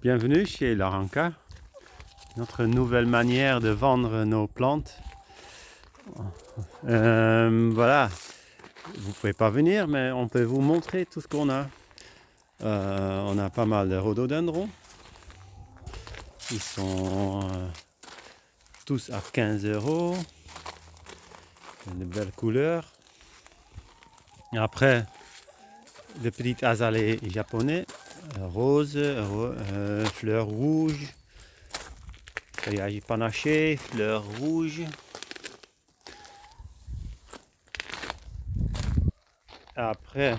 Bienvenue chez Laranca, notre nouvelle manière de vendre nos plantes. Voilà, vous ne pouvez pas venir, mais on peut vous montrer tout ce qu'on a. On a pas mal de rhododendrons. Ils sont tous à 15 €. De belles couleurs. Et après, le petit azalée japonais, rose, fleurs rouges, feuillage panaché, fleurs rouges. Après,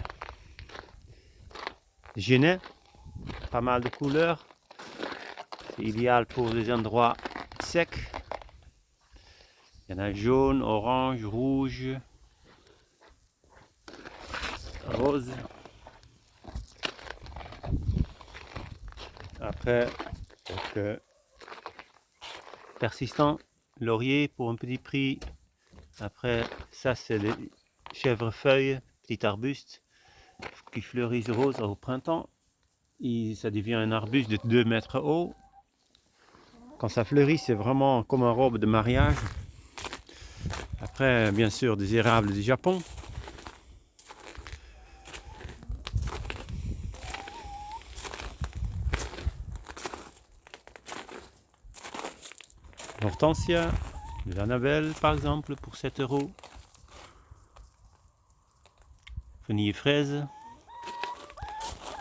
genêt, pas mal de couleurs. C'est idéal pour les endroits secs. Il y en a jaune, orange, rouge, rose. Après, persistant, laurier pour un petit prix. Après, ça c'est les chèvrefeuilles, petit arbuste qui fleurissent rose au printemps. Et ça devient un arbuste de 2 mètres haut. Quand ça fleurit, c'est vraiment comme une robe de mariage. Après, bien sûr, des érables du Japon. Hortensia, de l'Annabelle par exemple pour 7 €. Vanille fraise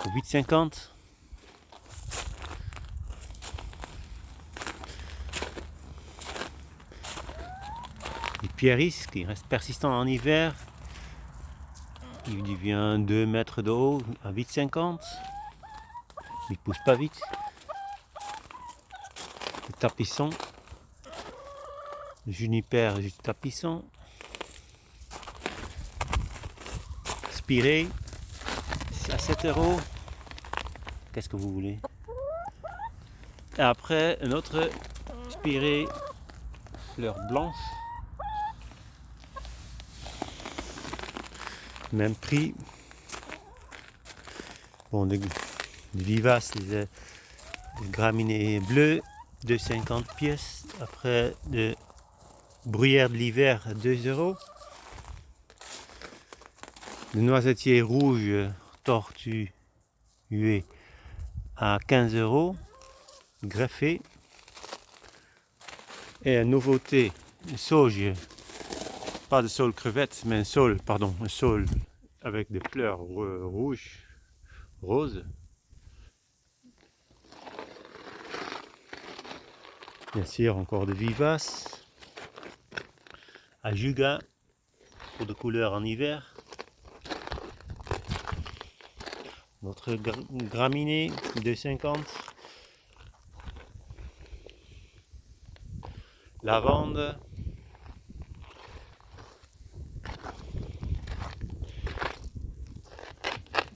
pour 8,50 €. Les pierris qui restent persistants en hiver. Il devient 2 mètres de haut à 8,50 €. Il ne pousse pas vite. Le tapisson. Le juniper du tapisson. Spirée, c'est à 7 €. Qu'est-ce que vous voulez? Et après, un autre spirée, fleur blanche. Même prix. Bon, des vivaces, des graminées bleues, 2,50 € pièce. Après, de bruyère de l'hiver, 2 €. Le noisetier rouge tortué à 15 €, greffé. Et une nouveauté, une sauge, pas de saule crevette, mais un saule avec des fleurs rouges, roses. Bien sûr, encore de vivaces. Ajuga, pour de couleurs en hiver. Notre graminée, 2,50 €. Lavande.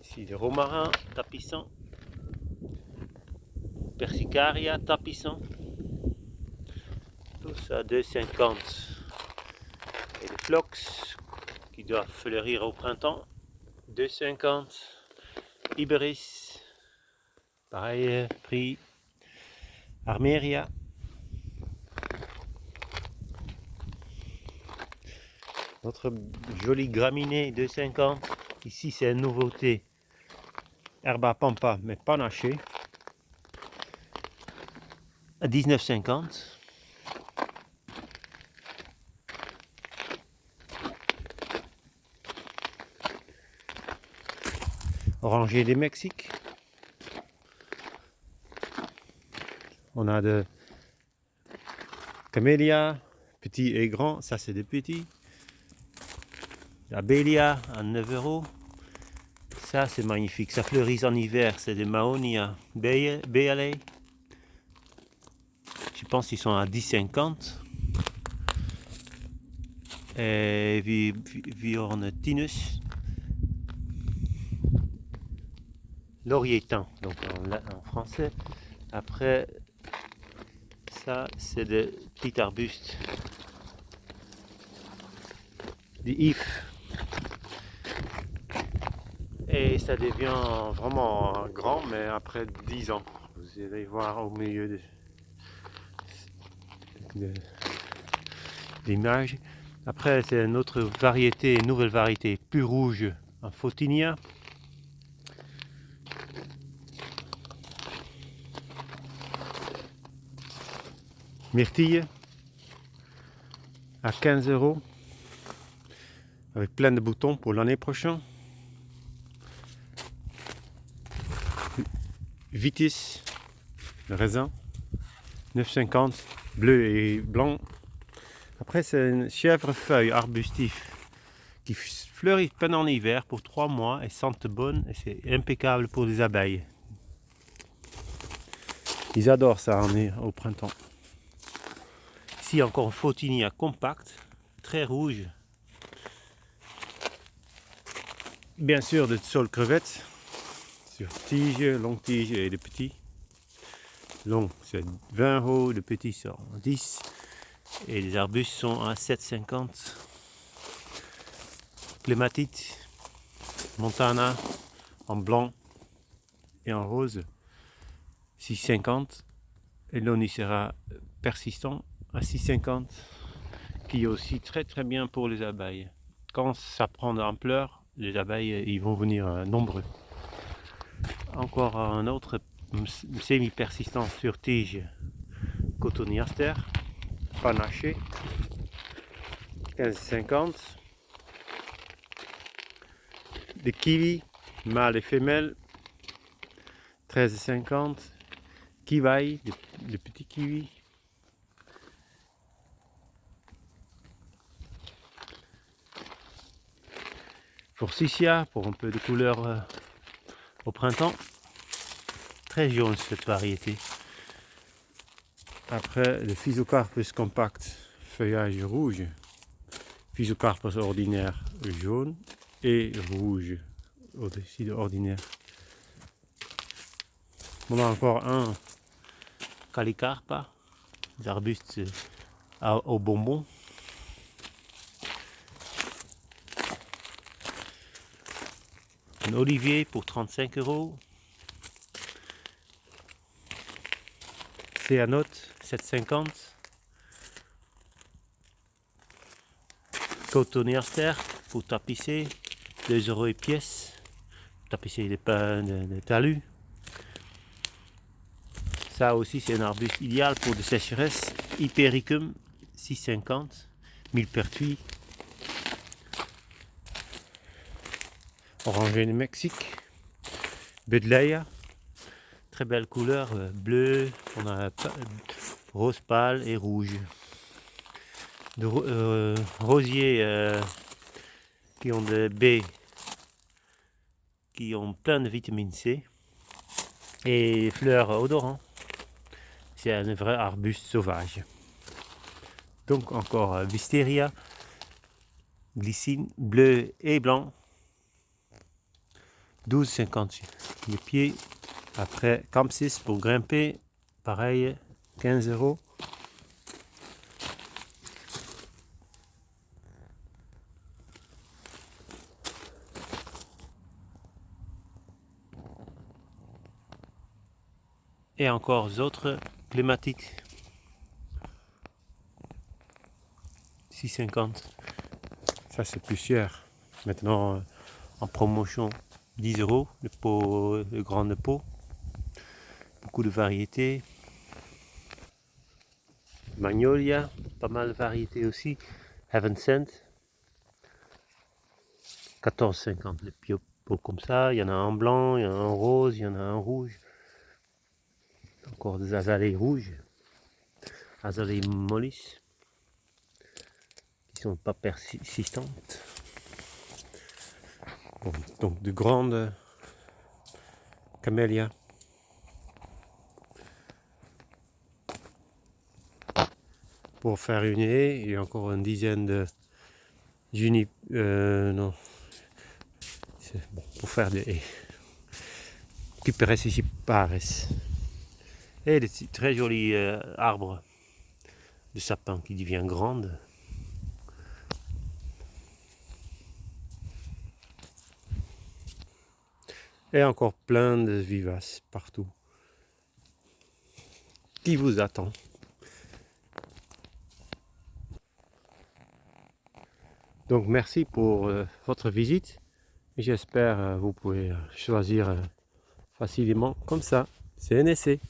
Ici des romarins tapissants. Persicaria tapissant. Tout ça 2,50 €. Et les phlox qui doivent fleurir au printemps, 2,50 €. Iberis, pareil prix. Armeria. Notre jolie graminée, 2,50 €. Ici c'est une nouveauté. Herba pampa, mais panachée. À 19,50 €. Oranger du Mexique. On a de camélia, petit et grand, ça c'est des petits. La bélia à 9 €. Ça c'est magnifique, ça fleurit en hiver, c'est des Mahonia Bealey. Je pense qu'ils sont à 10,50 €. Et Viornetinus. Laurier-thym, donc en français. Après, ça c'est des petits arbustes. Des ifs. Et ça devient vraiment grand, mais après 10 ans. Vous allez voir au milieu de l'image. Après, c'est une autre variété, une nouvelle variété, plus rouge, un Photinia. Myrtille à 15 € avec plein de boutons pour l'année prochaine. Vitis, le raisin, 9,50 €, bleu et blanc. Après, c'est une chèvrefeuille arbustif qui fleurit pendant l'hiver pour 3 mois et sente bonne et c'est impeccable pour les abeilles. Ils adorent ça au printemps. Ici encore un Photinia compact, très rouge. Bien sûr de sol crevette, sur tige, longue tige et de petits. Long c'est 20 €, de petits sont 10 et les arbustes sont à 7,50 €. Clématite, Montana en blanc et en rose, 6,50 €. Et l'Onicera persistant à 6,50 €, qui est aussi très très bien pour les abeilles. Quand ça prend de l'ampleur, les abeilles ils vont venir nombreux. Encore un autre semi-persistant sur tige, Cotoneaster, panaché, 15,50 €. Des kiwis, mâles et femelles, 13,50 €. Kiwai, des petits kiwis. Forsythia, pour un peu de couleur au printemps. Très jaune cette variété. Après, le Physocarpus compact, feuillage rouge. Physocarpus ordinaire jaune et rouge au-dessus de ordinaire. On a encore un Calicarpa, des arbustes aux bonbons. Un olivier pour 35 €. Céanote, 7,50 €. Cotoneaster pour tapisser, 2 € et pièce. Tapisser les pains de talus. Ça aussi c'est un arbuste idéal pour des sécheresses. Hypericum, 6,50 €. Millepertuis. Orangé du Mexique. Buddleia. Très belle couleur, bleu, on a rose pâle et rouge. De rosiers qui ont des baies qui ont plein de vitamine C et fleurs odorantes. C'est un vrai arbuste sauvage. Donc encore Wisteria, glycine, bleu et blanc, 12,50 € les pieds. Après Campsis pour grimper, pareil, 15 €. Et encore d'autres clématiques, 6,50 €. Ça c'est plus cher. Maintenant en promotion 10 € le pot, le grande pot. Beaucoup de variétés. Magnolia, pas mal de variétés aussi. Heaven Sent, 14,50 € les pots comme ça. Il y en a un blanc, il y en a un rose, il y en a un rouge. Encore des azalées rouges, azalées mollis, qui sont pas persistantes. Bon, donc de grandes camélias. Pour faire une haie, il y a encore une dizaine de non, c'est bon pour faire des haies. Cyperès ici Pares. Et des très jolis arbres de sapin qui devient grande. Et encore plein de vivaces partout. qui vous attend. Donc merci pour votre visite. J'espère vous pouvez choisir facilement comme ça. C'est un essai.